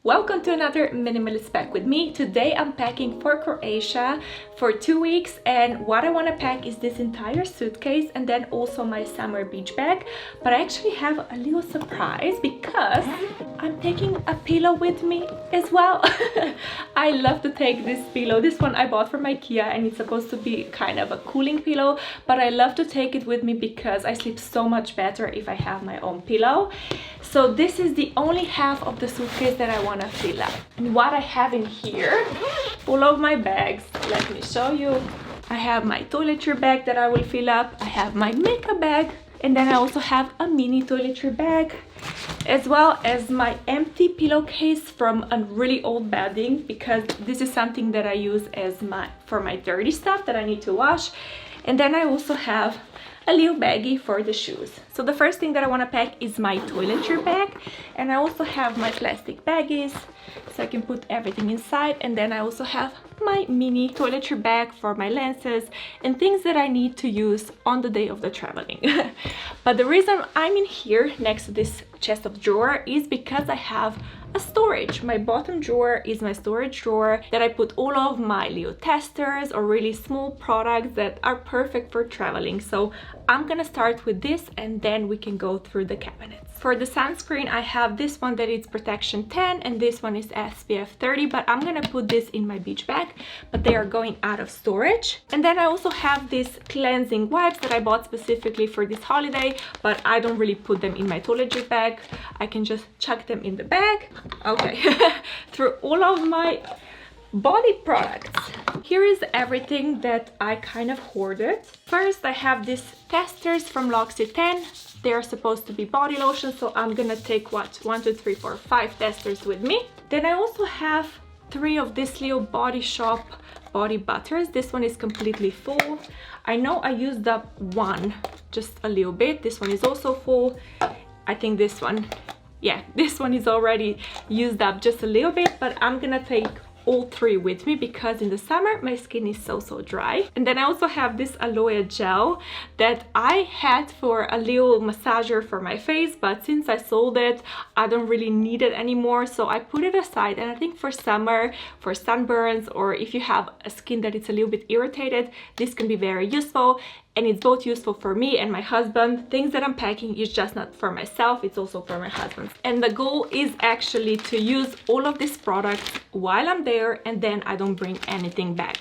Welcome to another minimalist pack with me. Today I'm packing for Croatia for 2 weeks, and what I want to pack is this entire suitcase and then also my summer beach bag. But I actually have a little surprise because I'm taking a pillow with me as well. I love to take this pillow. This one I bought from IKEA and it's supposed to be kind of a cooling pillow, but I love to take it with me because I sleep so much better if I have my own pillow. So this is the only half of the suitcase that I want to fill up. And what I have in here, full of my bags, let me show you. I have my toiletry bag that I will fill up. I have my makeup bag, and then I also have a mini toiletry bag, as well as my empty pillowcase from a really old bedding, because this is something that I use as for my dirty stuff that I need to wash. And then I also have a little baggie for the shoes. So the first thing that I want to pack is my toiletry bag, and I also have my plastic baggies so I can put everything inside. And then I also have my mini toiletry bag for my lenses and things that I need to use on the day of the traveling. But the reason I'm in here next to this chest of drawer is because I have a storage. My bottom drawer is my storage drawer that I put all of my little testers or really small products that are perfect for traveling. So I'm gonna start with this and then we can go through the cabinets. For the sunscreen, I have this one that is protection 10 and this one is SPF 30, but I'm gonna put this in my beach bag, but they are going out of storage. And then I also have these cleansing wipes that I bought specifically for this holiday, but I don't really put them in my toiletry bag. I can just chuck them in the bag. Okay, through all of my body products. Here is everything that I kind of hoarded. First, I have these testers from L'Occitane. They are supposed to be body lotion, so I'm gonna take 1, 2, 3, 4, 5 testers with me. Then I also have 3 of this little Body Shop body butters. This one is completely full. I know I used up one just a little bit. This one is also full. I think this one, yeah, this one is already used up just a little bit, but I'm gonna take all 3 with me because in the summer my skin is so dry. And then I also have this aloe gel that I had for a little massager for my face, but since I sold it, I don't really need it anymore, so I put it aside. And I think for summer, for sunburns, or if you have a skin that is a little bit irritated, this can be very useful. And it's both useful for me and my husband. Things that I'm packing is just not for myself, it's also for my husband. And the goal is actually to use all of these products while I'm there, and then I don't bring anything back.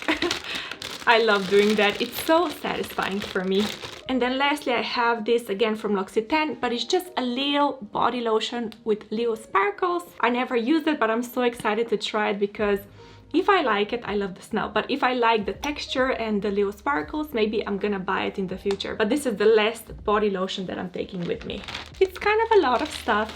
I love doing that, it's so satisfying for me. And then lastly, I have this again from L'Occitane, but it's just a little body lotion with little sparkles. I never used it, but I'm so excited to try it because if I like it, I love the smell, but if I like the texture and the little sparkles, maybe I'm gonna buy it in the future. But this is the last body lotion that I'm taking with me. It's kind of a lot of stuff.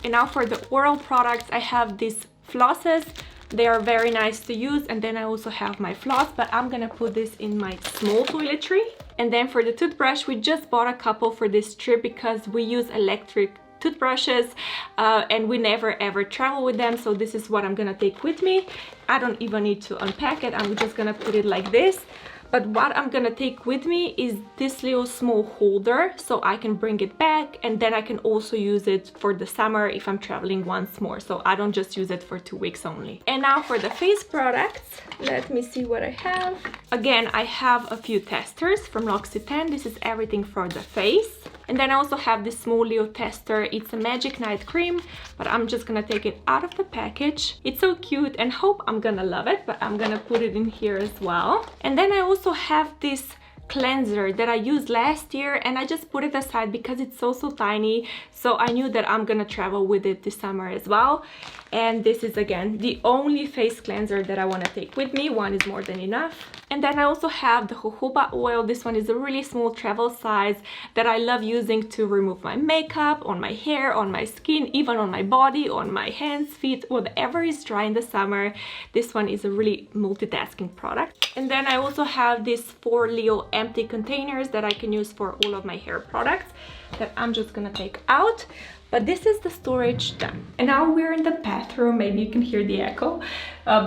And now for the oral products, I have these flosses. They are very nice to use, and then I also have my floss, but I'm gonna put this in my small toiletry. And then for the toothbrush, we just bought a couple for this trip because we use electric toothbrushes and we never ever travel with them, so this is what I'm gonna take with me. I don't even need to unpack it, I'm just gonna put it like this. But what I'm gonna take with me is this little small holder so I can bring it back, and then I can also use it for the summer if I'm traveling once more, so I don't just use it for 2 weeks only. And now for the face products, let me see what I have. Again, I have a few testers from L'Occitane. This is everything for the face. And then I also have this small little tester. It's a Magic Night Cream, but I'm just gonna take it out of the package. It's so cute and hope I'm gonna love it, but I'm gonna put it in here as well. And then I also have this cleanser that I used last year, and I just put it aside because it's so tiny, so I knew that I'm gonna travel with it this summer as well. And this is again the only face cleanser that I want to take with me. One is more than enough. And then I also have the jojoba oil. This one is a really small travel size that I love using to remove my makeup on my hair, on my skin, even on my body, on my hands, feet, whatever is dry in the summer. This one is a really multitasking product. And then I also have these 4 little empty containers that I can use for all of my hair products that I'm just gonna take out. But this is the storage done. And now we're in the bathroom, maybe you can hear the echo.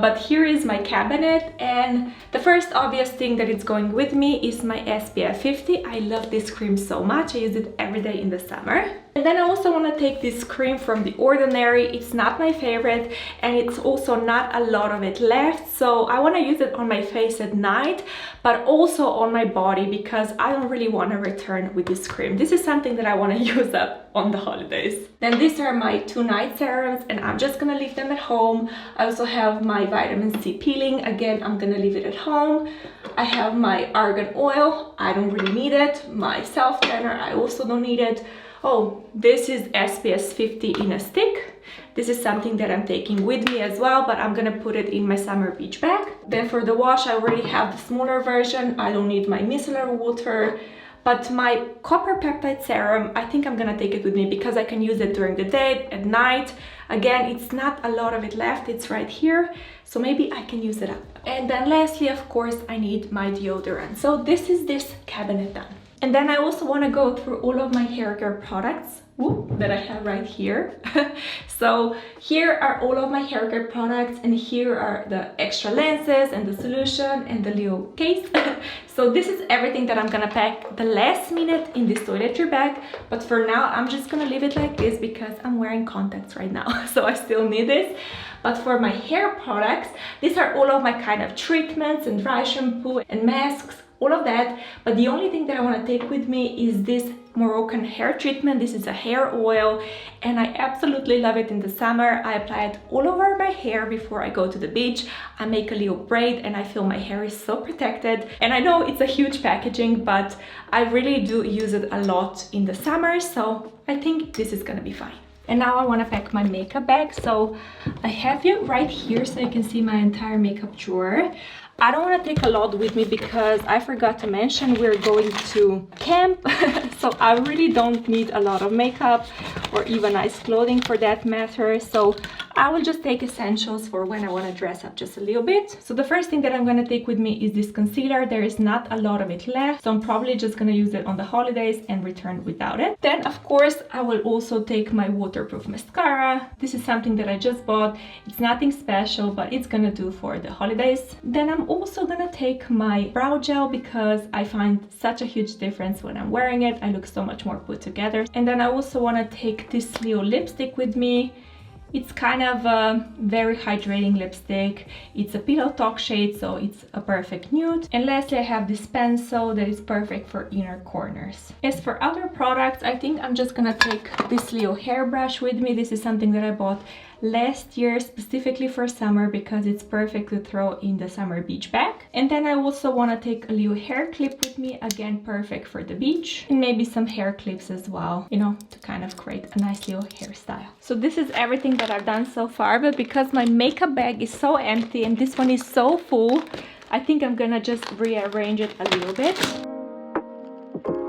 but here is my cabinet, and the first obvious thing that is going with me is my SPF 50. I love this cream so much. I use it every day in the summer. And then I also want to take this cream from The Ordinary. It's not my favorite, and it's also not a lot of it left, so I want to use it on my face at night, but also on my body, because I don't really want to return with this cream. This is something that I want to use up on the holidays. Then these are my 2 night serums, and I'm just gonna leave them at home. I also have my vitamin C peeling. Again, I'm gonna leave it at home. I have my argan oil. I don't really need it. My self tanner, I also don't need it. Oh, this is SPF 50 in a stick. This is something that I'm taking with me as well, but I'm gonna put it in my summer beach bag. Then for the wash, I already have the smaller version. I don't need my micellar water. But my copper peptide serum, I think I'm gonna take it with me because I can use it during the day, at night. Again, it's not a lot of it left, it's right here, so maybe I can use it up. And then lastly, of course, I need my deodorant. So this is this cabinet done. And then I also want to go through all of my hair care products that I have right here. So here are all of my hair care products, and here are the extra lenses and the solution and the Leo case. So this is everything that I'm gonna pack the last minute in this toiletry bag, but for now I'm just gonna leave it like this because I'm wearing contacts right now, so I still need this. But for my hair products, these are all of my kind of treatments and dry shampoo and masks, all of that. But the only thing that I want to take with me is this Moroccan hair treatment. This is a hair oil, and I absolutely love it in the summer. I apply it all over my hair before I go to the beach. I make a little braid, and I feel my hair is so protected. And I know it's a huge packaging, but I really do use it a lot in the summer, so I think this is gonna be fine. And now I want to pack my makeup bag. So I have it right here so you can see my entire makeup drawer. I don't want to take a lot with me because I forgot to mention we're going to camp. So I really don't need a lot of makeup or even nice clothing for that matter. So I will just take essentials for when I want to dress up just a little bit. So the first thing that I'm going to take with me is this concealer. There is not a lot of it left, so I'm probably just going to use it on the holidays and return without it. Then of course I will also take my waterproof mascara. This is something that I just bought. It's nothing special, but it's gonna do for the holidays. Then I'm also gonna take my brow gel because I find such a huge difference when I'm wearing it. I look so much more put together. And then I also want to take this little lipstick with me. It's kind of a very hydrating lipstick. It's a pillow talk shade, so it's a perfect nude. And lastly, I have this pencil that is perfect for inner corners. As for other products, I think I'm just gonna take this little hairbrush with me. This is something that I bought last year specifically for summer because it's perfect to throw in the summer beach bag. And then I also want to take a little hair clip with me, again perfect for the beach, and maybe some hair clips as well, you know, to kind of create a nice little hairstyle. So this is everything that I've done so far, but because my makeup bag is so empty and this one is so full, I think I'm gonna just rearrange it a little bit.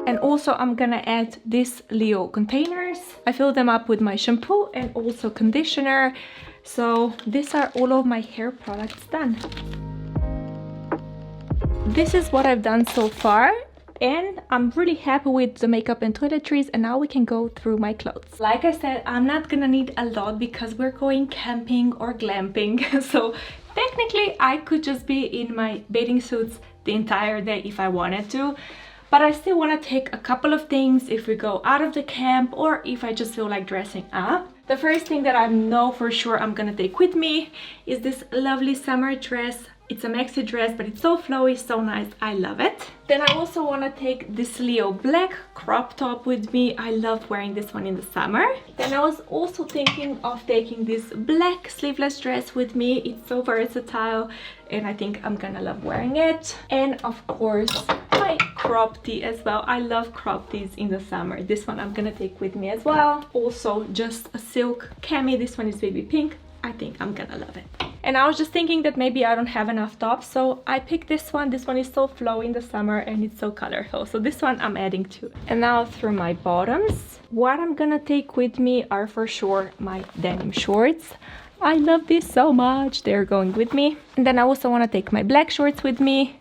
And also I'm gonna add these little containers. I fill them up with my shampoo and also conditioner. So these are all of my hair products done. This is what I've done so far, and I'm really happy with the makeup and toiletries, and now we can go through my clothes. Like I said, I'm not gonna need a lot because we're going camping or glamping. So technically I could just be in my bathing suits the entire day if I wanted to. But I still want to take a couple of things if we go out of the camp or if I just feel like dressing up. The first thing that I know for sure I'm gonna take with me is this lovely summer dress. It's a maxi dress, but it's so flowy, so nice. I love it. Then I also want to take this Leo black crop top with me. I love wearing this one in the summer. Then I was also thinking of taking this black sleeveless dress with me. It's so versatile and I think I'm gonna love wearing it. And of course my crop tee as well. I love crop tees in the summer. This one I'm gonna take with me as well. Also just a silk cami. This one is baby pink. I think I'm gonna love it. And I was just thinking that maybe I don't have enough tops, so I picked this one. This one is so flowy in the summer and it's so colorful, so this one I'm adding to. And now through my bottoms, what I'm gonna take with me are for sure my denim shorts. I love this so much, they're going with me. And then I also want to take my black shorts with me,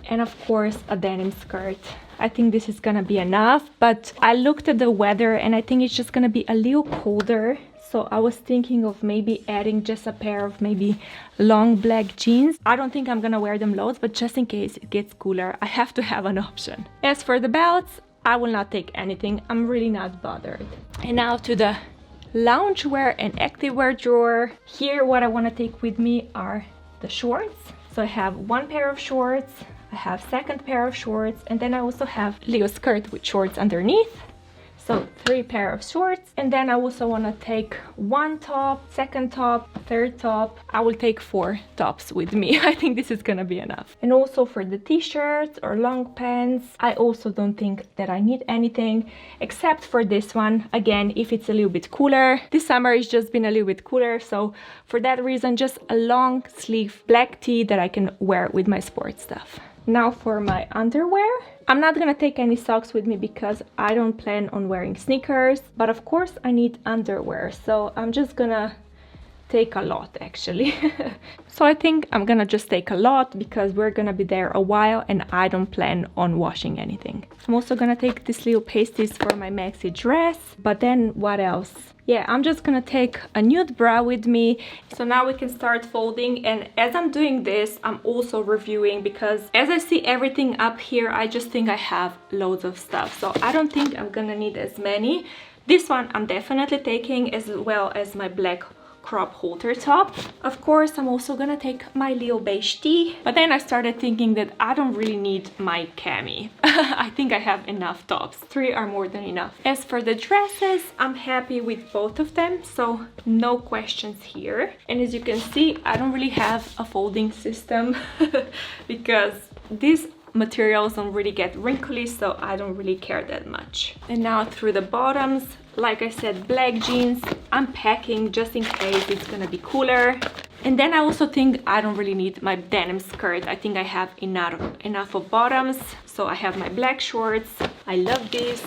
and of course a denim skirt. I think this is gonna be enough, but I looked at the weather and I think it's just gonna be a little colder. so I was thinking of maybe adding just a pair of maybe long black jeans. I don't think I'm gonna wear them loads, but just in case it gets cooler, I have to have an option. As for the belts, I will not take anything. I'm really not bothered. And now to the loungewear and activewear drawer. Here what I want to take with me are the shorts. So I have one pair of shorts, I have second pair of shorts, and then I also have Leo skirt with shorts underneath. So 3 pair of shorts, and then I also want to take one top, second top, third top. I will take 4 tops with me. I think this is gonna be enough. And also for the t-shirts or long pants, I also don't think that I need anything except for this one. Again, if it's a little bit cooler. This summer it's just been a little bit cooler, so for that reason, just a long sleeve black tee that I can wear with my sports stuff. Now for my underwear. I'm not gonna take any socks with me because I don't plan on wearing sneakers, but of course I need underwear, so I'm just gonna take a lot actually. So I think I'm gonna just take a lot because we're gonna be there a while and I don't plan on washing anything. I'm also gonna take these little pasties for my maxi dress, but then what else? Yeah, I'm just gonna take a nude bra with me. So now we can start folding, and as I'm doing this, I'm also reviewing because as I see everything up here, I just think I have loads of stuff. So I don't think I'm gonna need as many. This one I'm definitely taking, as well as my black crop halter top. Of course, I'm also gonna take my Leo beige tee, but then I started thinking that I don't really need my cami. I think I have enough tops. 3 are more than enough. As for the dresses, I'm happy with both of them, so no questions here. And as you can see, I don't really have a folding system because these materials don't really get wrinkly, so I don't really care that much. And now through the bottoms, like I said, black jeans. I'm packing just in case it's gonna be cooler. And then I also think I don't really need my denim skirt. I think I have enough of bottoms. So I have my black shorts. I love these,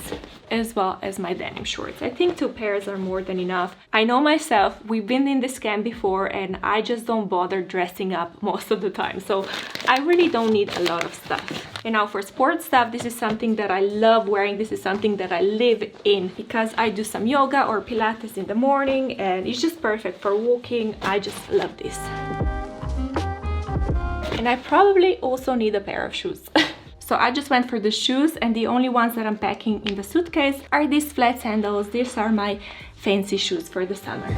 as well as my denim shorts. I think 2 pairs are more than enough. I know myself, we've been in this camp before and I just don't bother dressing up most of the time. So I really don't need a lot of stuff. And now for sports stuff, this is something that I love wearing. This is something that I live in because I do some yoga or Pilates in the morning and it's just perfect for walking. I just love this. And I probably also need a pair of shoes. So I just went for the shoes, and the only ones that I'm packing in the suitcase are these flat sandals. These are my fancy shoes for the summer.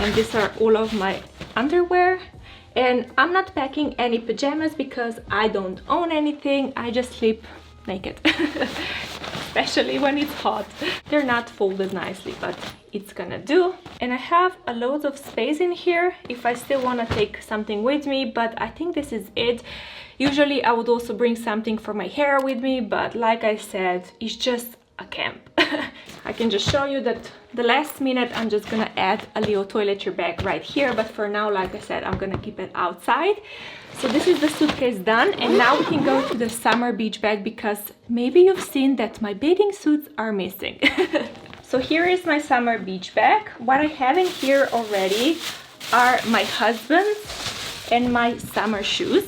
And these are all of my underwear. And I'm not packing any pajamas because I don't own anything. I just sleep naked. Especially when it's hot. They're not folded nicely, but it's gonna do. And I have a lot of space in here if I still want to take something with me, but I think this is it. Usually I would also bring something for my hair with me, but like I said, it's just a camp. I can just show you that the last minute I'm just gonna add a little toiletry bag right here, but for now, like I said, I'm gonna keep it outside. So this is the suitcase done, and now we can go to the summer beach bag because maybe you've seen that my bathing suits are missing. So here is my summer beach bag. What I have in here already are my husband's and my summer shoes.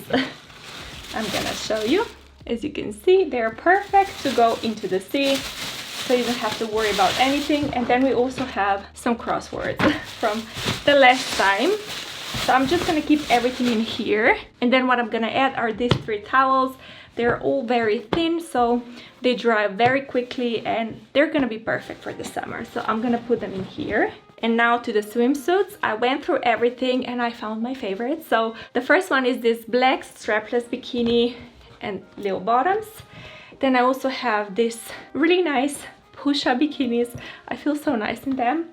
I'm gonna show you. As you can see, they're perfect to go into the sea, so you don't have to worry about anything. And then we also have some crosswords from the last time. So I'm just gonna keep everything in here. And then what I'm gonna add are these 3 towels. They're all very thin, so they dry very quickly and they're gonna be perfect for the summer. So I'm gonna put them in here. And now to the swimsuits. I went through everything and I found my favorite. So the first one is this black strapless bikini and little bottoms. Then I also have this really nice push-up bikinis. I feel so nice in them.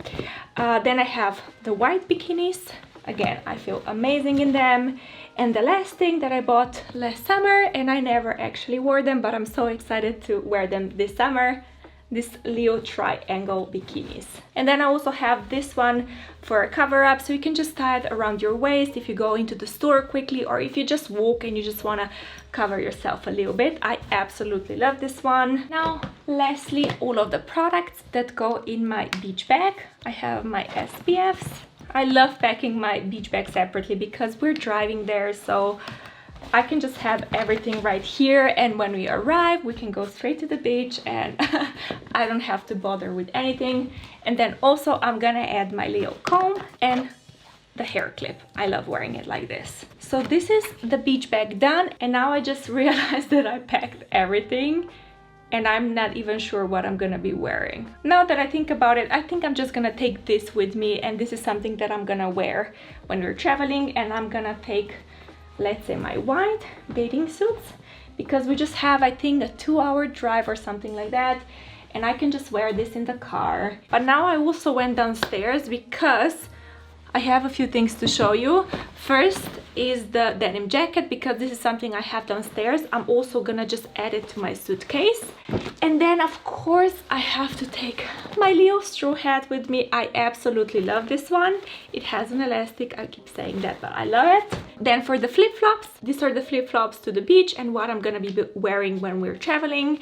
Then I have the white bikinis. Again, I feel amazing in them. And the last thing that I bought last summer, and I never actually wore them, but I'm so excited to wear them this summer, this Leo triangle bikinis. And then I also have this one for a cover up, so you can just tie it around your waist if you go into the store quickly, or if you just walk and you just want to cover yourself a little bit. I absolutely love this one. Now lastly, all of the products that go in my beach bag. I have my SPFs. I love packing my beach bag separately because we're driving there, so I can just have everything right here, and when we arrive we can go straight to the beach and I don't have to bother with anything. And then also I'm gonna add my Leo comb and the hair clip. I love wearing it like this. So this is the beach bag done, and now I just realized that I packed everything and I'm not even sure what I'm gonna be wearing. Now that I think about it, I think I'm just gonna take this with me, and this is something that I'm gonna wear when we're traveling. And I'm gonna take, let's say, my white bathing suits, because we just have, I think, a 2-hour drive or something like that, and I can just wear this in the car. But now I also went downstairs because I have a few things to show you. First is the denim jacket, because this is something I have downstairs. I'm also gonna just add it to my suitcase. And then of course I have to take my Leo straw hat with me. I absolutely love this one. It has an elastic, I keep saying that, but I love it. Then for the flip-flops, these are the flip-flops to the beach and what I'm gonna be wearing when we're traveling.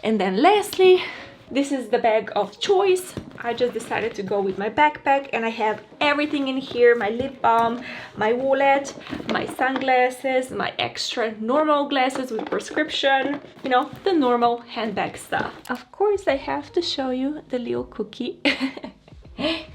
And then lastly, this is the bag of choice. I just decided to go with my backpack, and I have everything in here: my lip balm, my wallet, my sunglasses, my extra normal glasses with prescription, you know, the normal handbag stuff. Of course I have to show you the Leo cookie.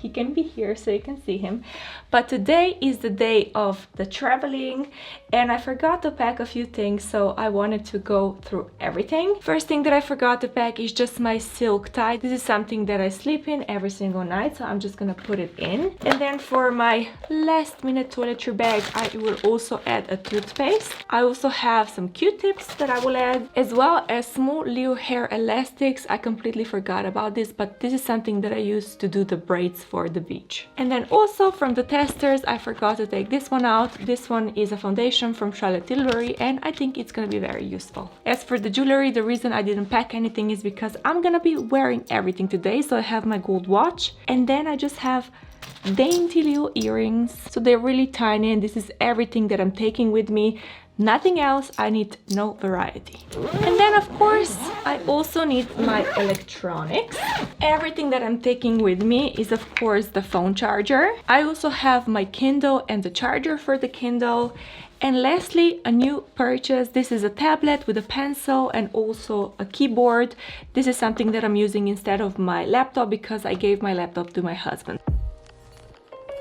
He can be here so you can see him. But today is the day of the traveling, and I forgot to pack a few things, so I wanted to go through everything. First thing that I forgot to pack is just my silk tie. This is something that I sleep in every single night, so I'm just gonna put it in. And then for my last minute toiletry bag, I will also add a toothpaste. I also have some Q-tips that I will add, as well as small Leo hair elastics. I completely forgot about this, but this is something that I use to do the braids for the beach. And then also from the testers, I forgot to take this one out. This one is a foundation from Charlotte Tilbury, and I think it's gonna be very useful. As for the jewelry, the reason I didn't pack anything is because I'm gonna be wearing everything today. So I have my gold watch, and then I just have dainty little earrings. So they're really tiny, and this is everything that I'm taking with me. Nothing else. I need no variety. And then of course I also need my electronics. Everything that I'm taking with me is of course the phone charger. I also have my Kindle and the charger for the Kindle. And lastly, a new purchase. This is a tablet with a pencil and also a keyboard. This is something that I'm using instead of my laptop, because I gave my laptop to my husband.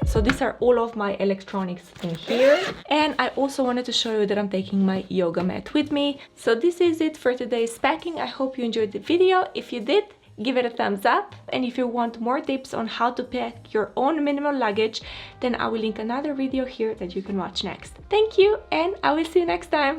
So these are all of my electronics in here. And I also wanted to show you that I'm taking my yoga mat with me. So this is it for today's packing. I hope you enjoyed the video. If you did, give it a thumbs up. And if you want more tips on how to pack your own minimal luggage, then I will link another video here that you can watch next. Thank you, and I will see you next time.